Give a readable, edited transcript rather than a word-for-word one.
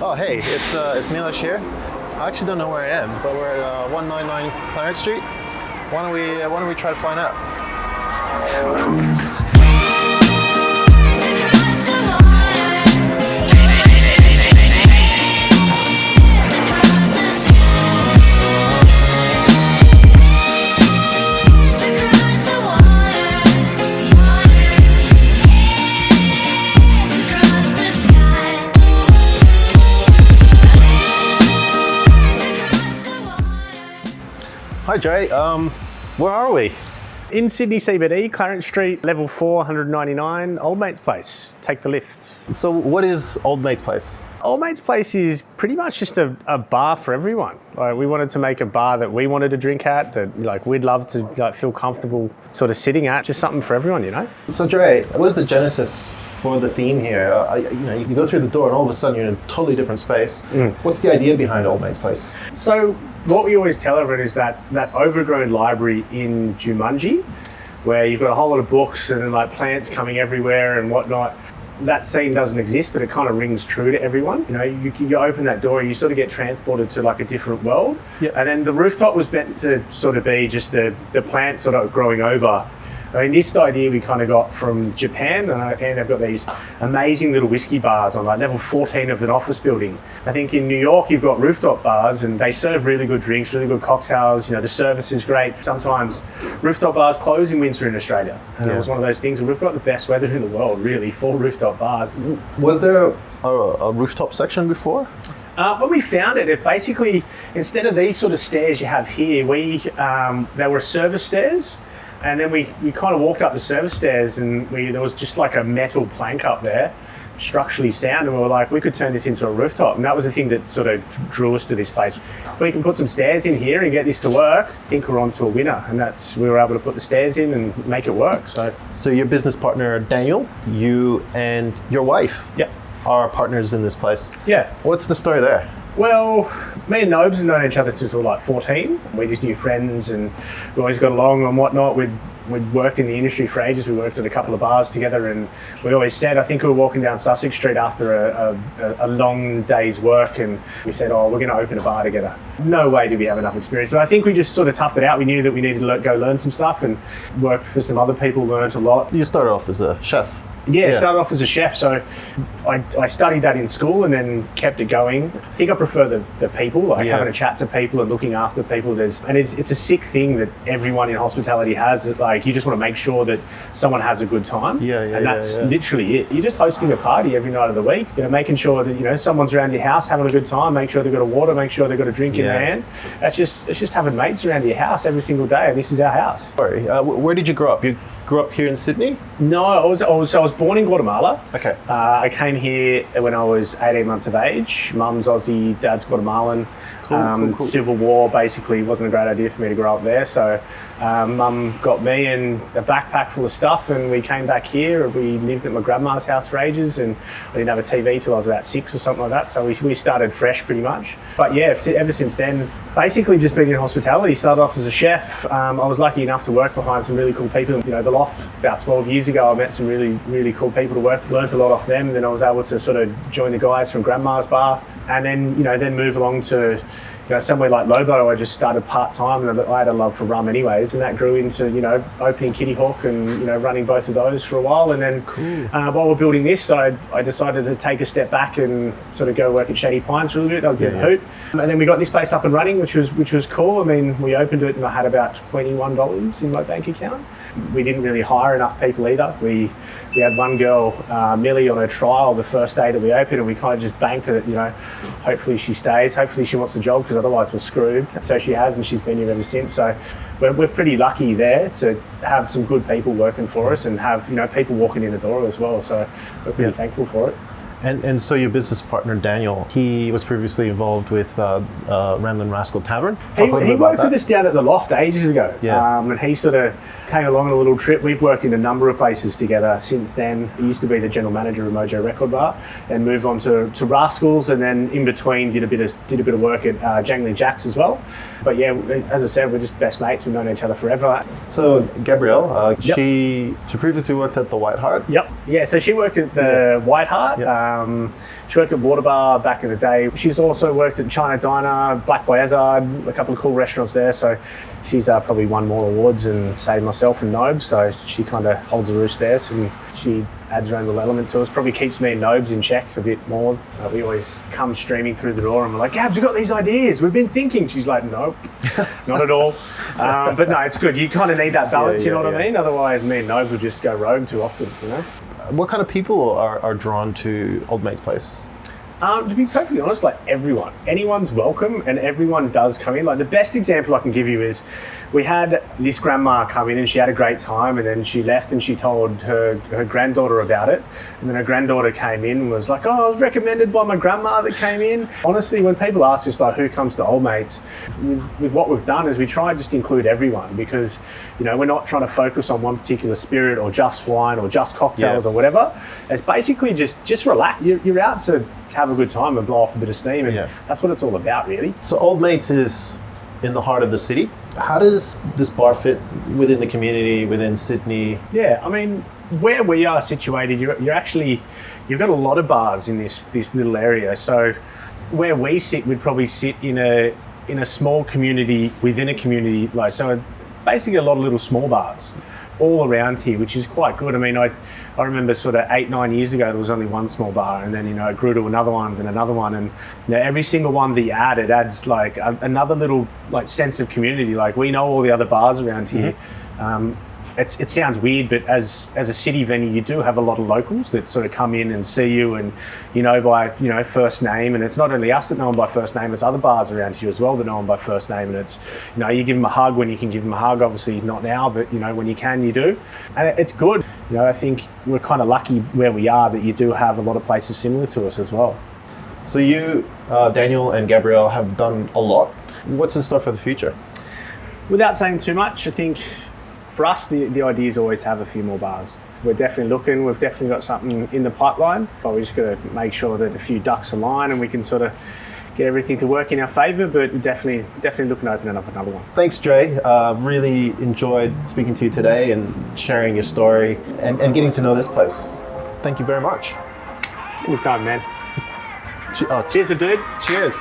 Oh, hey, it's Milos here. I actually don't know where I am, but we're at 199 Clarence Street. Why don't we try to find out? Hi Dre, where are we? In Sydney CBD, Clarence Street, level 4, 199, Old Mate's Place. Take the lift. So what is Old Mate's Place? Old Mate's Place is pretty much just a bar for everyone. Like, we wanted to make a bar that we wanted to drink at, that we'd love to feel comfortable sort of sitting at, just something for everyone, you know? So Dre, what is the genesis for the theme here? You go through the door and all of a sudden you're in a totally different space. What's the idea behind Old Mate's Place? So what we always tell everyone is that overgrown library in Jumanji, where you've got a whole lot of books and like plants coming everywhere and whatnot. That scene doesn't exist, but it kind of rings true to everyone. You know, you open that door, you sort of get transported to like a different world. Yep. And then the rooftop was meant to sort of be just the plant sort of growing over. I mean, this idea we kind of got from Japan, and they've got these amazing little whiskey bars on like level 14 of an office building. I think in New York you've got rooftop bars and they serve really good drinks, really good cocktails. You know, the service is great. Sometimes rooftop bars close in winter in Australia, and it was one of those things. And we've got the best weather in the world, really, for rooftop bars. Was there a rooftop section before? When we found it basically, instead of these sort of stairs you have here, there were service stairs. And then we kind of walked up the service stairs and there was just like a metal plank up there, structurally sound, and we were like, we could turn this into a rooftop. And that was the thing that sort of drew us to this place. If we can put some stairs in here and get this to work, I think we're on to a winner. And we were able to put the stairs in and make it work. So your business partner, Daniel, you and your wife are partners in this place. Yeah. What's the story there? Well, me and Nobes have known each other since we were like 14. We just knew friends and we always got along and whatnot. We'd worked in the industry for ages. We worked at a couple of bars together, and we always said, I think we were walking down Sussex Street after a long day's work, and we said, oh, we're going to open a bar together. No way did we have enough experience, but I think we just sort of toughed it out. We knew that we needed to go learn some stuff and worked for some other people, learned a lot. You started off as a chef. Yeah, started off as a chef, so I studied that in school and then kept it going. I think I prefer the people, having a chat to people and looking after people. It's a sick thing that everyone in hospitality has. Like, you just want to make sure that someone has a good time. And that's literally it. You're just hosting a party every night of the week. You know, making sure that someone's around your house having a good time. Make sure they've got a water. Make sure they've got a drink in their hand. It's just having mates around your house every single day, and this is our house. Sorry, where did you grow up? You grew up here in Sydney? No, I was born in Guatemala. Okay. I came here when I was 18 months of age. Mum's Aussie, dad's Guatemalan. Cool. Civil War basically wasn't a great idea for me to grow up there. So Mum got me and a backpack full of stuff, and we came back here. We lived at my grandma's house for ages, and I didn't have a TV till I was about 6 or something like that. So we started fresh pretty much. But yeah, ever since then, basically just been in hospitality. Started off as a chef. I was lucky enough to work behind some really cool people. You know, the Loft, about 12 years ago, I met some really, really cool people to work. Learned a lot off them. Then I was able to sort of join the guys from Grandma's Bar, and then move along to somewhere like Lobo. I just started part-time, and I had a love for rum anyways, and that grew into opening Kitty Hawk and running both of those for a while. And then while we're building this, I decided to take a step back and sort of go work at Shady Pines for a little bit. That was a bit of a hoot. And then we got this place up and running, which was cool. I mean, we opened it and I had about $21 in my bank account. We didn't really hire enough people either. We had one girl, Millie, on her trial the first day that we opened, and we kind of just banked it. Hopefully she stays. Hopefully she wants the job, because otherwise we're screwed. So she has, and she's been here ever since. So we're pretty lucky there to have some good people working for us and have people walking in the door as well. So we're pretty thankful for it. And so your business partner, Daniel, he was previously involved with Ramblin' Rascal Tavern. He worked with us down at the Loft ages ago. And he sort of came along on a little trip. We've worked in a number of places together since then. He used to be the general manager of Mojo Record Bar, and moved on to Rascals, and then in between did a bit of work at Jangling Jacks as well. But yeah, as I said, we're just best mates. We've known each other forever. So Gabrielle, she previously worked at the White Hart. Yep. Yeah, so she worked at the White Hart. Yeah. She worked at Water Bar back in the day. She's also worked at China Diner, Black Bayazard, a couple of cool restaurants there. So she's probably won more awards and saved myself and Nobes. So she kind of holds a roost there. So she adds her own little element to us. Probably keeps me and Nobes in check a bit more. We always come streaming through the door and we're like, Gabs, we've got these ideas. We've been thinking. She's like, nope, not at all. But no, it's good. You kind of need that balance, you know what I mean? Otherwise, me and Nobes would just go rogue too often, you know? What kind of people are drawn to Old Mate's Place? To be perfectly honest, like everyone. Anyone's welcome and everyone does come in. Like the best example I can give you is we had this grandma come in and she had a great time and then she left and she told her granddaughter about it. And then her granddaughter came in and was like, oh, I was recommended by my grandma that came in. Honestly, when people ask us like who comes to Old Mates, with what we've done is we try and just include everyone because, you know, we're not trying to focus on one particular spirit or just wine or just cocktails or whatever. It's basically just relax. You're out to have a good time and blow off a bit of steam, and that's what it's all about, really. So Old Mates is in the heart of the city. How does this bar fit within the community, within Sydney? Yeah, I mean, where we are situated, you've got a lot of bars in this little area. So where we sit, we'd probably sit in a small community within a community, like so. Basically, a lot of little small bars all around here, which is quite good. I mean, I remember sort of 8-9 years ago there was only one small bar, and then it grew to another one, then another one, and every single one that you add, it adds like another little like sense of community. Like we know all the other bars around here. It sounds weird, but as a city venue, you do have a lot of locals that sort of come in and see you and by first name. And it's not only us that know them by first name; it's other bars around here as well that know them by first name. And it's you give them a hug when you can give them a hug. Obviously not now, but when you can, you do, and it's good. I think we're kind of lucky where we are that you do have a lot of places similar to us as well. So you, Daniel and Gabrielle, have done a lot. What's in store for the future? Without saying too much, I think. For us, the idea is always have a few more bars. We're definitely looking. We've definitely got something in the pipeline, but we just got to make sure that a few ducks align and we can sort of get everything to work in our favour. But we're definitely looking at opening up another one. Thanks, Dre. Really enjoyed speaking to you today and sharing your story and getting to know this place. Thank you very much. Anytime, man. Cheers, dude. Cheers.